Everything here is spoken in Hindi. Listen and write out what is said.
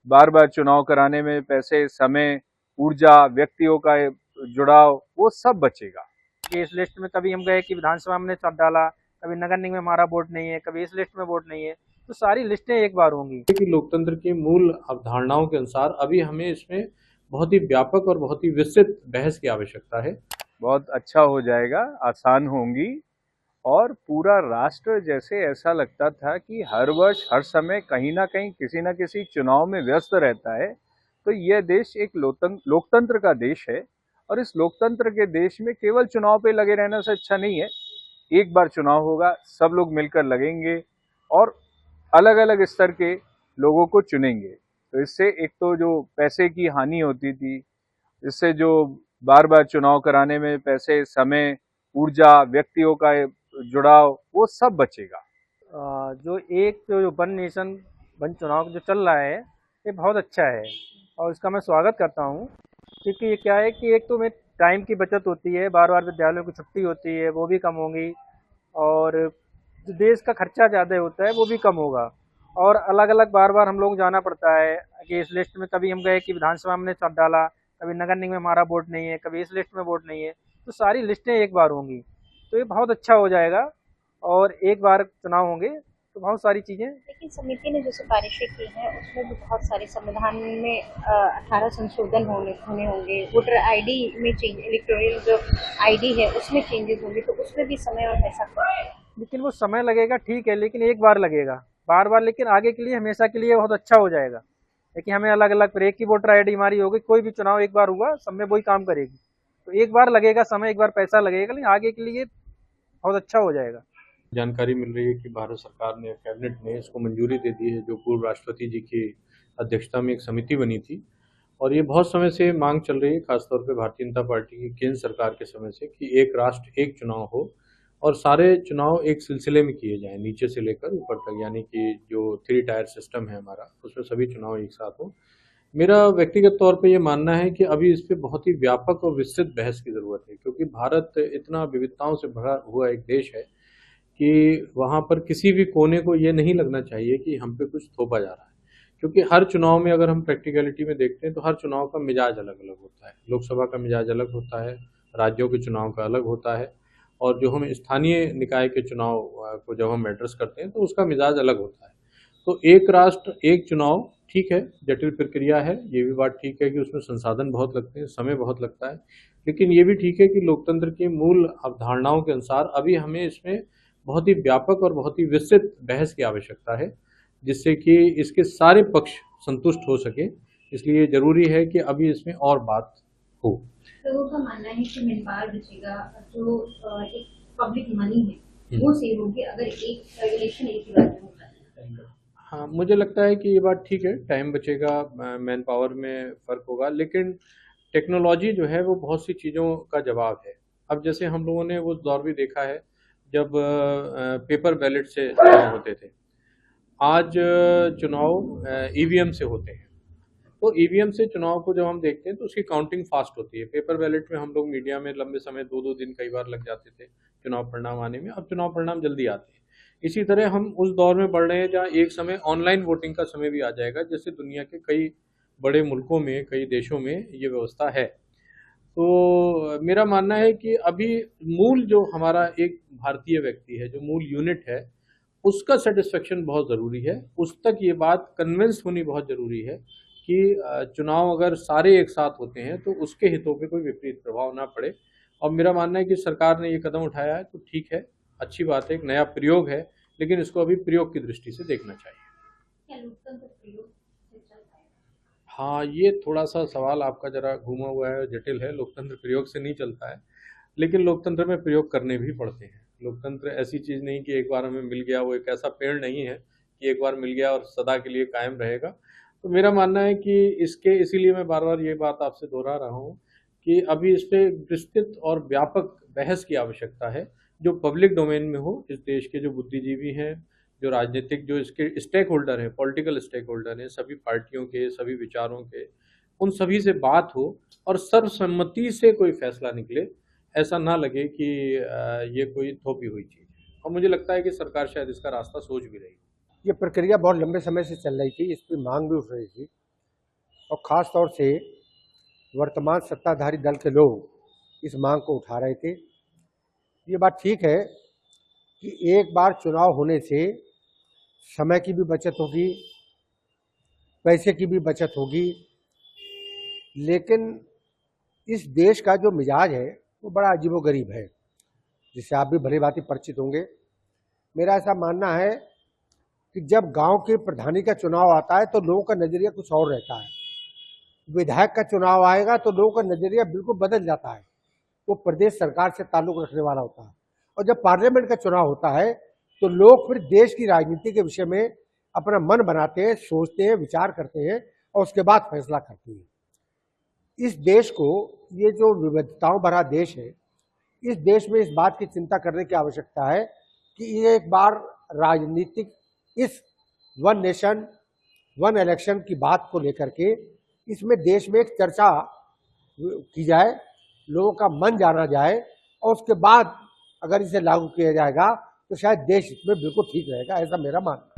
बार बार चुनाव कराने में पैसे, समय, ऊर्जा, व्यक्तियों का जुड़ाव, वो सब बचेगा। कि इस लिस्ट में कभी हम गए कि विधानसभा हमने सब डाला, कभी नगर निगम में हमारा वोट नहीं है, कभी इस लिस्ट में वोट नहीं है, तो सारी लिस्टें एक बार होंगी। कि लोकतंत्र की मूल अवधारणाओं के अनुसार अभी हमें इसमें बहुत ही व्यापक और बहुत ही विस्तृत बहस की आवश्यकता है। बहुत अच्छा हो जाएगा, आसान होंगी, और पूरा राष्ट्र जैसे ऐसा लगता था कि हर वर्ष हर समय कहीं ना कहीं किसी न किसी चुनाव में व्यस्त रहता है, तो यह देश एक लोकतंत्र का देश है। और इस लोकतंत्र के देश में केवल चुनाव पे लगे रहने से अच्छा नहीं है। एक बार चुनाव होगा, सब लोग मिलकर लगेंगे और अलग अलग स्तर के लोगों को चुनेंगे। तो इससे एक तो जो पैसे की हानि होती थी, इससे जो बार बार चुनाव कराने में पैसे, समय, ऊर्जा, व्यक्तियों का जुड़ाव, वो सब बचेगा। जो एक जो वन नेशन वन चुनाव जो चल रहा है, ये बहुत अच्छा है और इसका मैं स्वागत करता हूँ। क्योंकि ये क्या है कि एक तो में टाइम की बचत होती है, बार बार विद्यालयों की छुट्टी होती है वो भी कम होगी, और जो देश का खर्चा ज़्यादा होता है वो भी कम होगा। और अलग अलग बार बार हम लोग जाना पड़ता है कि इस लिस्ट में कभी हम गए कि विधानसभा हमने सब डाला, कभी नगर निगम में हमारा वोट नहीं है, कभी इस लिस्ट में वोट नहीं है, तो सारी लिस्टें एक बार होंगी, तो ये बहुत अच्छा हो जाएगा। और एक बार चुनाव होंगे तो बहुत सारी चीज़ें। लेकिन समिति ने जो सिफारिशें की हैं उसमें भी बहुत सारे संविधान में 18 संशोधन होने होने होंगे, वोटर आईडी में चेंज, इलेक्टोरल जो आईडी है उसमें चेंजेस होंगे, तो उसमें भी समय और पैसा खर्च। लेकिन वो समय लगेगा, ठीक है, लेकिन एक बार लगेगा, बार बार, लेकिन आगे के लिए हमेशा के लिए बहुत अच्छा हो जाएगा। लेकिन हमें अलग अलग फिर एक ही वोटर आईडी हमारी होगी, कोई भी चुनाव एक बार हुआ, सब में वही काम करेगी। तो एक बार लगेगा समय, एक बार पैसा लगेगा, लेकिन आगे के लिए बहुत अच्छा हो जाएगा। जानकारी मिल रही है कि भारत सरकार ने, कैबिनेट ने इसको मंजूरी दे दी है, जो पूर्व राष्ट्रपति जी की अध्यक्षता में एक समिति बनी थी। और ये बहुत समय से मांग चल रही है, खासतौर पे भारतीय जनता पार्टी की केंद्र सरकार के समय से, कि एक राष्ट्र एक चुनाव हो और सारे चुनाव एक सिलसिले में किए जाएं, नीचे से लेकर ऊपर तक, यानी कि जो 3 टायर सिस्टम है हमारा, उसमें सभी चुनाव एक साथ हो। मेरा व्यक्तिगत तौर पे ये मानना है कि अभी इस पे बहुत ही व्यापक और विस्तृत बहस की ज़रूरत है, क्योंकि भारत इतना विविधताओं से भरा हुआ एक देश है कि वहाँ पर किसी भी कोने को ये नहीं लगना चाहिए कि हम पे कुछ थोपा जा रहा है। क्योंकि हर चुनाव में अगर हम प्रैक्टिकलिटी में देखते हैं तो हर चुनाव का मिजाज अलग-अलग होता है। लोकसभा का मिजाज अलग होता है, राज्यों के चुनाव का अलग होता है, और जो हम स्थानीय निकाय के चुनाव को जब हम एड्रेस करते हैं तो उसका मिजाज अलग होता है। तो एक राष्ट्र एक चुनाव ठीक है, जटिल प्रक्रिया है, ये भी बात ठीक है कि उसमें संसाधन बहुत लगते हैं, समय बहुत लगता है। लेकिन ये भी ठीक है कि लोकतंत्र की मूल अवधारणाओं के अनुसार अभी हमें इसमें बहुत ही व्यापक और बहुत ही विस्तृत बहस की आवश्यकता है, जिससे कि इसके सारे पक्ष संतुष्ट हो सके। इसलिए ज़रूरी है कि अभी इसमें और बात हो। लोगों का मानना है कि मैन पावर बचेगा, जो एक पब्लिक मनी है वो सेव होगी अगर एक इलेक्शन एक ही बार में होता है। हाँ, मुझे लगता है कि ये बात ठीक है, टाइम बचेगा, मैन पावर में फ़र्क होगा, लेकिन टेक्नोलॉजी जो है वो बहुत सी चीज़ों का जवाब है। अब जैसे हम लोगों ने वो दौर भी देखा है जब पेपर बैलेट से चुनाव होते थे। आज चुनाव ईवीएम से होते हैं। तो ईवीएम से चुनाव को जब हम देखते हैं तो उसकी काउंटिंग फास्ट होती है। पेपर बैलेट में हम लोग मीडिया में लंबे समय 2-2 दिन कई बार लग जाते थे चुनाव परिणाम आने में, अब चुनाव परिणाम जल्दी आते हैं। इसी तरह हम उस दौर में बढ़ रहे हैं जहाँ एक समय ऑनलाइन वोटिंग का समय भी आ जाएगा, जैसे दुनिया के कई बड़े मुल्कों में, कई देशों में ये व्यवस्था है। तो मेरा मानना है कि अभी मूल जो हमारा एक भारतीय व्यक्ति है, जो मूल यूनिट है, उसका सेटिस्फेक्शन बहुत ज़रूरी है। उस तक ये बात कन्विंस होनी बहुत ज़रूरी है कि चुनाव अगर सारे एक साथ होते हैं तो उसके हितों पे कोई विपरीत प्रभाव ना पड़े। और मेरा मानना है कि सरकार ने ये कदम उठाया है तो ठीक है, अच्छी बात है, एक नया प्रयोग है, लेकिन इसको अभी प्रयोग की दृष्टि से देखना चाहिए। क्या लोकतंत्र प्रयोग से चल पाएगा? हाँ, ये थोड़ा-सा सवाल आपका ज़रा घूमा हुआ है, जटिल है। लोकतंत्र प्रयोग से नहीं चलता है, लेकिन लोकतंत्र में प्रयोग करने भी पड़ते हैं। लोकतंत्र ऐसी चीज़ नहीं कि एक बार हमें मिल गया, वो एक ऐसा पेड़ नहीं है कि एक बार मिल गया और सदा के लिए कायम रहेगा। तो मेरा मानना है कि इसके इसीलिए मैं बार-बार ये बात आपसे दोहरा रहा हूँ कि अभी इस पे विस्तृत और व्यापक बहस की आवश्यकता है, जो पब्लिक डोमेन में हो। इस देश के जो बुद्धिजीवी हैं, जो राजनीतिक, जो इसके स्टेक होल्डर हैं, पॉलिटिकल स्टेक होल्डर हैं, सभी पार्टियों के, सभी विचारों के, उन सभी से बात हो और सर्वसम्मति से कोई फैसला निकले। ऐसा ना लगे कि ये कोई थोपी हुई चीज़ है। और मुझे लगता है कि सरकार शायद इसका रास्ता सोच भी रही है। ये प्रक्रिया बहुत लंबे समय से चल रही थी, इस पर मांग भी उठ रही थी। और ख़ास तौर से वर्तमान सत्ताधारी दल के लोग इस मांग को उठा रहे थे। ये बात ठीक है कि एक बार चुनाव होने से समय की भी बचत होगी, पैसे की भी बचत होगी, लेकिन इस देश का जो मिजाज है वो बड़ा अजीबोगरीब है, जिससे आप भी भली भांति परिचित होंगे। मेरा ऐसा मानना है कि जब गांव के प्रधानी का चुनाव आता है तो लोगों का नज़रिया कुछ और रहता है, विधायक का चुनाव आएगा तो लोगों का नज़रिया बिल्कुल बदल जाता है, वो प्रदेश सरकार से ताल्लुक़ रखने वाला होता है। और जब पार्लियामेंट का चुनाव होता है तो लोग फिर देश की राजनीति के विषय में अपना मन बनाते हैं, सोचते हैं, विचार करते हैं और उसके बाद फैसला करते हैं। इस देश को, ये जो विविधताओं भरा देश है, इस देश में इस बात की चिंता करने की आवश्यकता है कि ये एक बार राजनीतिक इस वन नेशन वन इलेक्शन की बात को लेकर के इसमें देश में एक चर्चा की जाए, लोगों का मन जाना जाए और उसके बाद अगर इसे लागू किया जाएगा तो शायद देश इसमें बिल्कुल ठीक रहेगा, ऐसा मेरा मानना है।